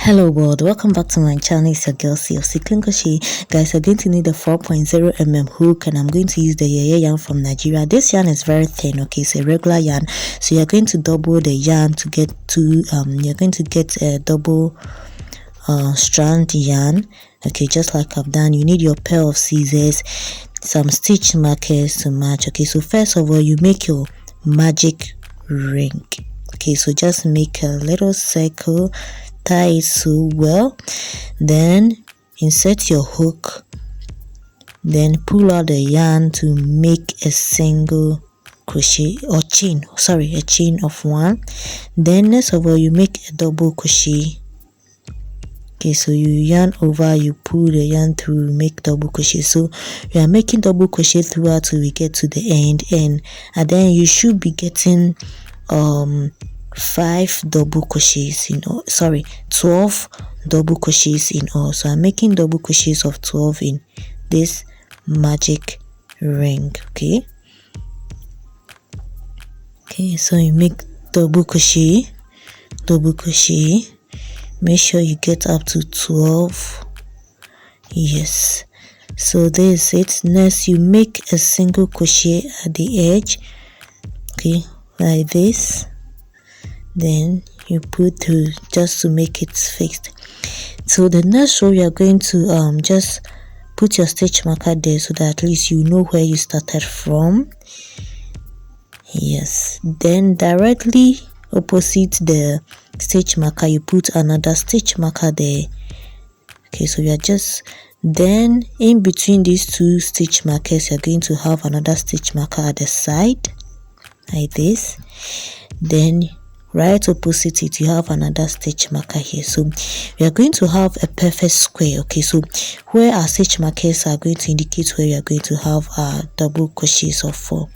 Hello world, welcome back to my channel. It's your girl C of Cycling Crochet. Guys, you're going to need a 4.0 mm hook, and I'm going to use the yeye yarn from Nigeria. This yarn is very thin, okay, it's a regular yarn, so you're going to double the yarn to get to you're going to get a double strand yarn, okay, just like I've done. You need your pair of scissors, some stitch markers to match. Okay, so first of all, you make your magic ring. Okay, so just make a little circle, tie it so well, then insert your hook, then pull out the yarn to make a single crochet or chain, a chain of one. Then next of all, you make a double crochet. Okay, so you yarn over, you pull the yarn through, make double crochet. So you are making double crochet throughout till we get to the end, and then you should be getting 5 double crochets in all, 12 double crochets in all. So I'm making double crochets of 12 in this magic ring. Okay, so you make double crochet, make sure you get up to 12. Yes, so this is it. Next, you make a single crochet at the edge, okay, like this. Then you put through just to make it fixed. So the next row, you are going to just put your stitch marker there so that at least you know where you started from. Yes, then directly opposite the stitch marker, you put another stitch marker there. Okay, so you are just, then in between these two stitch markers, you're going to have another stitch marker at the side like this. Then right opposite it, you have another stitch marker here. So we are going to have a perfect square. Okay, so where our stitch markers are going to indicate where you are going to have our double crochets of 4.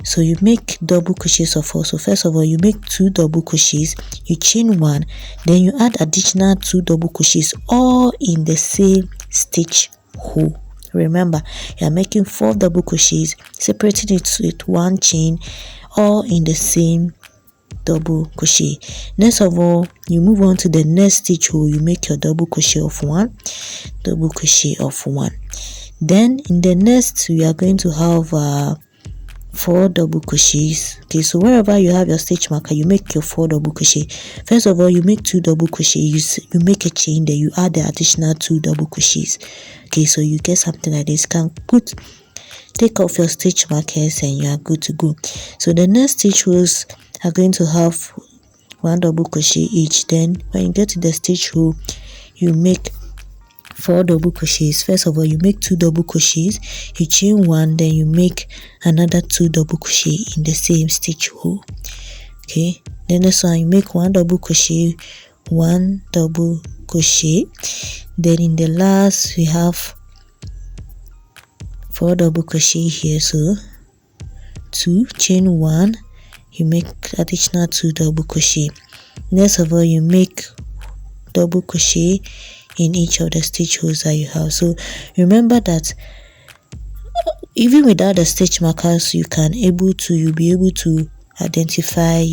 So you make double crochets of 4. So first of all, you make 2 double crochets, you chain 1, then you add additional 2 double crochets, all in the same stitch hole. Remember, you are making 4 double crochets, separating it with 1 chain, all in the same double crochet. Next of all, you move on to the next stitch hole, you make your double crochet of 1, double crochet of 1. Then in the next, we are going to have 4 double crochets. Okay, so wherever you have your stitch marker, you make your 4 double crochet. First of all, you make 2 double crochets, you make a chain, then you add the additional 2 double crochets. Okay, so you get something like this. You can take off your stitch markers and you are good to go. So the next stitch rows are going to have 1 double crochet each. Then when you get to the stitch hole, you make 4 double crochets. First of all, you make 2 double crochets, you chain 1, then you make another 2 double crochet in the same stitch hole. Okay, then this one, you make 1 double crochet, 1 double crochet. Then in the last, we have 4 double crochet here. So 2, chain 1, you make additional 2 double crochet. Next of all, you make double crochet in each of the stitch holes that you have. So remember that even without the stitch markers, you'll be able to identify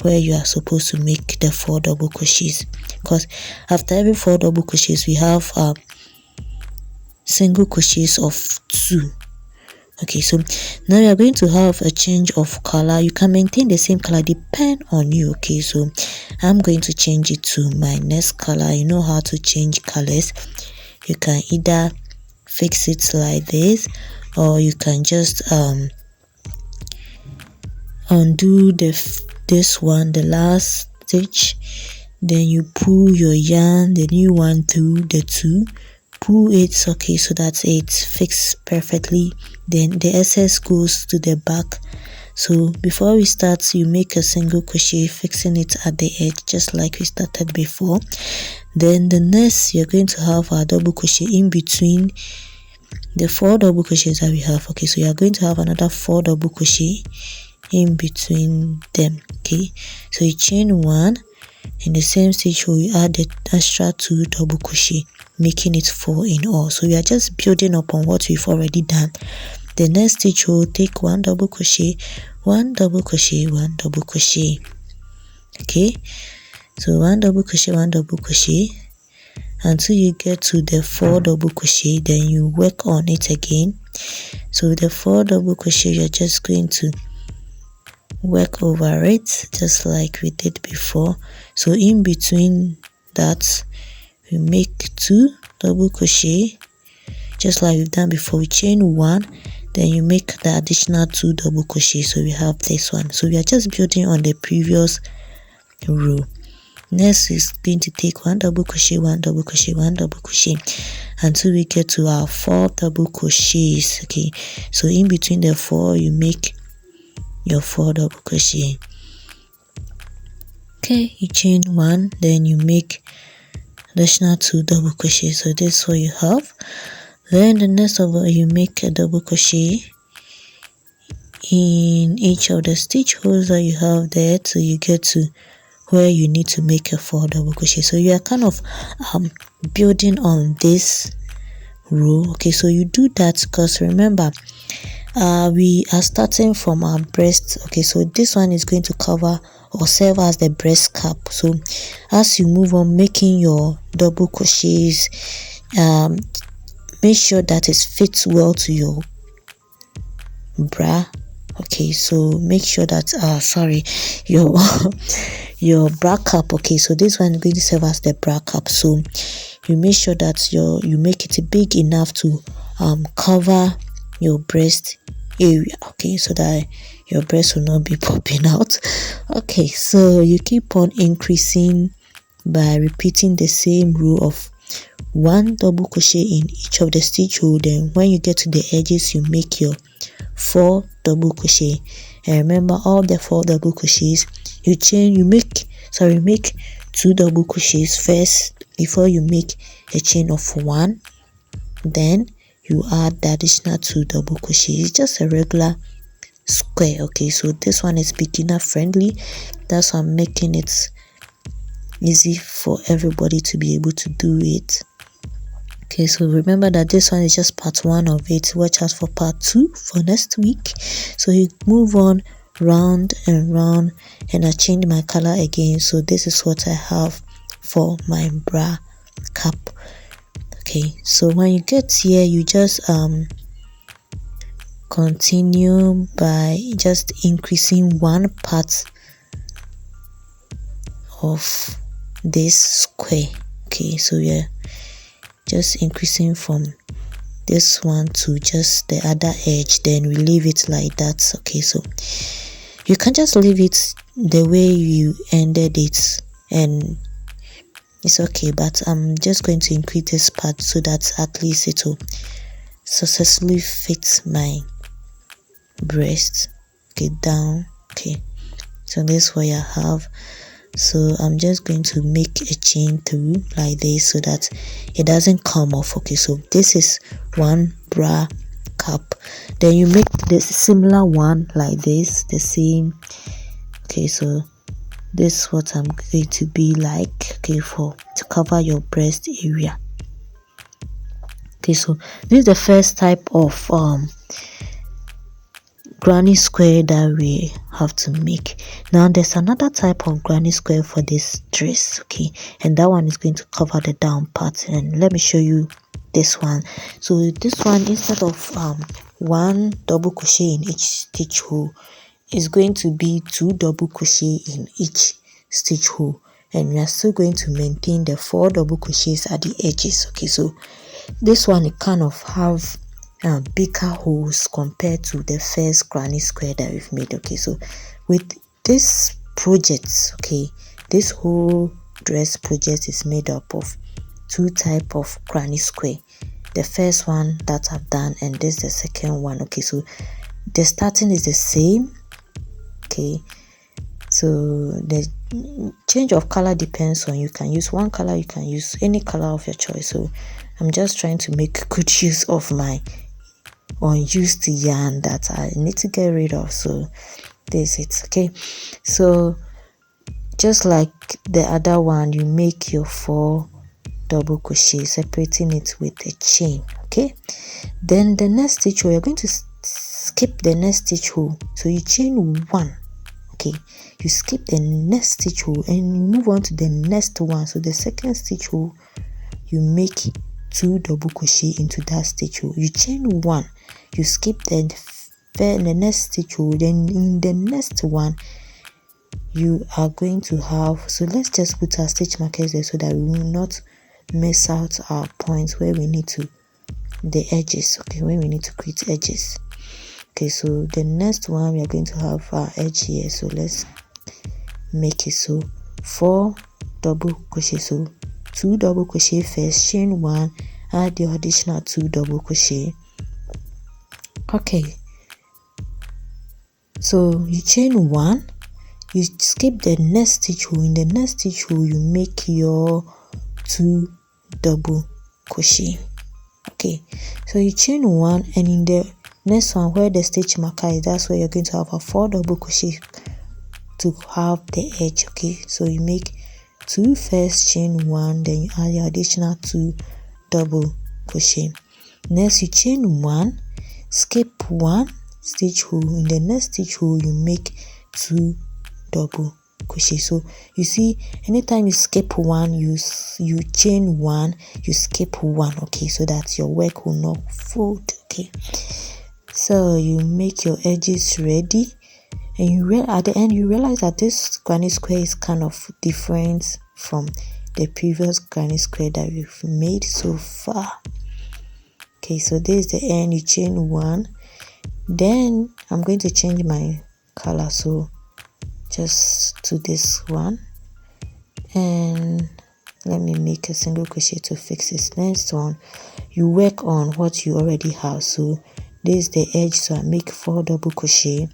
where you are supposed to make the 4 double crochets, because after every 4 double crochets, we have single crochets of 2. Okay, so now you are going to have a change of color. You can maintain the same color, depend on you. Okay, so I'm going to change it to my next color. You know how to change colors. You can either fix it like this, or you can just undo this one, the last stitch, then you pull your yarn, the new one, through the 2, pull it, okay, so that it's fixed perfectly. Then the excess goes to the back. So before we start, you make a single crochet, fixing it at the edge, just like we started before. Then the next, you're going to have our double crochet in between the 4 double crochets that we have. Okay, so you're going to have another 4 double crochet in between them. Okay, so you chain 1, in the same stitch hole, you add the extra 2 double crochet, making it 4 in all. So we are just building upon what we've already done. The next stitch hole, take 1 double crochet, 1 double crochet, 1 double crochet. Okay, So 1 double crochet, 1 double crochet until you get to the 4 double crochet. Then you work on it again. So with the 4 double crochet, you're just going to work over it just like we did before. So in between that, we make 2 double crochet just like we've done before. We chain 1, then you make the additional 2 double crochet. So we have this one. So we are just building on the previous row. Next is going to take 1 double crochet, 1 double crochet, 1 double crochet until we get to our 4 double crochets. Okay, so in between the 4, you make your 4 double crochet. Okay, you chain 1, then you make additional 2 double crochet. So this is what you have. Then the next of all, you make a double crochet in each of the stitch holes that you have there till you get to where you need to make a 4 double crochet. So you are kind of building on this row. Okay, so you do that because remember we are starting from our breast. Okay, so this one is going to cover or serve as the breast cap. So as you move on making your double crochets, make sure that it fits well to your bra. Okay, so make sure that your bra cap. Okay, so this one is going to serve as the bra cap. So you make sure that you make it big enough to cover your breast area. Okay, so that your breast will not be popping out. Okay, so you keep on increasing by repeating the same row of 1 double crochet in each of the stitch hole. Then when you get to the edges, you make your 4 double crochet. And remember, all the 4 double crochets you make 2 double crochets first before you make a chain of 1. Then you add the additional 2 double crochets. It's just a regular square. Okay, so this one is beginner friendly. That's why I'm making it easy for everybody to be able to do it. Okay, so remember that this one is just part 1 of it. Watch out for part 2 for next week. So you move on round and round, and I changed my color again. So this is what I have for my bra cap. Okay, so when you get here, you just continue by just increasing 1 part of this square. Okay, so yeah, just increasing from this one to just the other edge, then we leave it like that. Okay, so you can just leave it the way you ended it and it's okay, but I'm just going to increase this part so that at least it will successfully fit my breast. Okay, down. Okay, so this is what I have. So I'm just going to make a chain through like this so that it doesn't come off. Okay, so this is 1 bra cap. Then you make the similar one like this, the same. Okay, so this is what I'm going to be like. Okay, to cover your breast area. Okay, so this is the first type of granny square that we have to make. Now there's another type of granny square for this dress. Okay, and that one is going to cover the down part, and let me show you this one. So this one, instead of 1 double crochet in each stitch hole, is going to be 2 double crochet in each stitch hole, and we are still going to maintain the 4 double crochets at the edges. Okay, so this one, it kind of have bigger holes compared to the first granny square that we've made. Okay, so with this project, okay, this whole dress project is made up of 2 type of granny square. The first one that I've done, and this is the second one. Okay, so the starting is the same. Okay, so the change of color depends on, you can use one color, you can use any color of your choice. So I'm just trying to make good use of my unused yarn that I need to get rid of. So this is it. Okay, so just like the other one, you make your 4 double crochet, separating it with a chain. Okay, then the next stitch hole, you're going to skip the next stitch hole, so you chain 1. Okay, you skip the next stitch hole and you move on to the next one. So the second stitch hole, you make 2 double crochet into that stitch hole, you chain 1, you skip the next stitch hole, then in the next one you are going to have, so let's just put our stitch markers there so that we will not miss out our points where we need to, the edges, okay, when we need to create edges. Okay, so the next one we are going to have our edge here, so let's make it so 4 double crochet, so 2 double crochet first, chain 1, add the additional 2 double crochet. Okay, so you chain 1, you skip the next stitch hole, in the next stitch hole you make your 2 double crochet. Okay, so you chain 1, and in the next one where the stitch marker is, that's where you're going to have a 4 double crochet to have the edge. Okay, so you make 2 first, chain 1, then you add your additional 2 double crochet. Next you chain 1, skip 1 stitch hole, in the next stitch hole you make 2 double crochet. So you see, anytime you skip 1, you chain 1, you skip 1, okay, so that your work will not fold. Okay, so you make your edges ready, and at the end you realize that this granny square is kind of different from the previous granny square that we've made so far. Okay, so this is the end. You chain 1, then I'm going to change my color, so just to this one, and let me make a single crochet to fix this. Next one, you work on what you already have. So this is the edge, so I make 4 double crochet,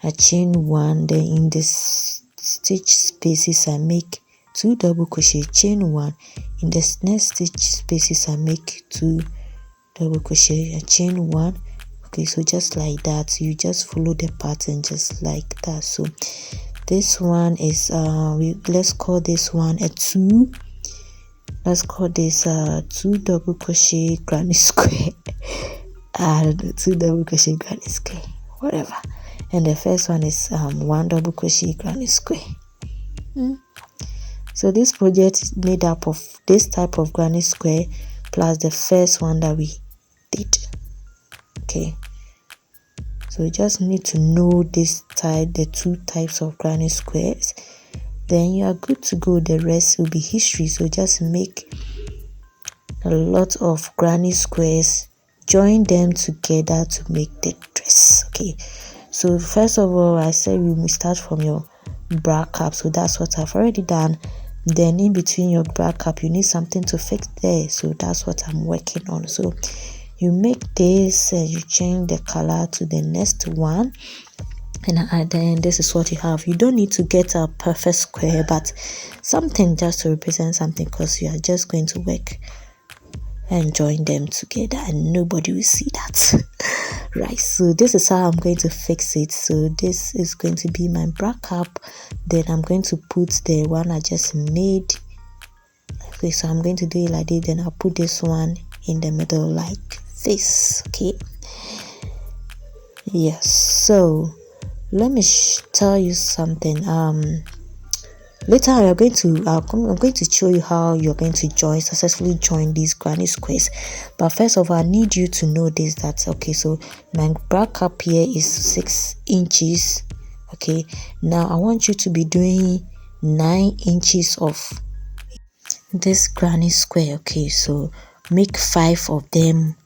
I chain 1, then in this stitch spaces I make 2 double crochet, chain 1, in the next stitch spaces I make 2 double crochet, I chain 1. Okay, so just like that, you just follow the pattern just like that. So this one is let's call this one a 2, let's call this 2 double crochet granny square, 2 double crochet granny square, whatever, and the first one is 1 double crochet granny square. So this project is made up of this type of granny square plus the first one that we did. Okay, so you just need to know this type, the 2 types of granny squares, then you are good to go. The rest will be history. So just make a lot of granny squares, join them together to make the dress. Okay, so first of all, I said we will start from your bra cap, so that's what I've already done. Then in between your bra cap you need something to fix there, so that's what I'm working on. So you make this and you change the color to the next one, and then this is what you have. You don't need to get a perfect square, but something just to represent something, because you are just going to work and join them together and nobody will see that. Right, so this is how I'm going to fix it. So this is going to be my bra cap, then I'm going to put the one I just made. Okay, so I'm going to do it like this, then I'll put this one in the middle like this. Okay, yes, so let me tell you something. Later I'm going to show you how you're going to successfully join these granny squares, but first of all I need you to know this, that okay, so my bra cap here is 6 inches. Okay, now I want you to be doing 9 inches of this granny square. Okay, so make 5 of them,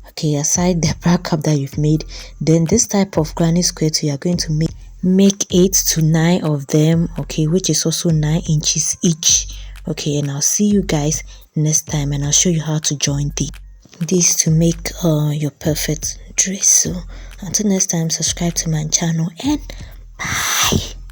okay, aside the bra cap that you've made. Then this type of granny square too, you are going to make 8 to 9 of them, okay, which is also 9 inches each. Okay, and I'll see you guys next time, and I'll show you how to join these to make your perfect dress. So until next time, subscribe to my channel, and bye.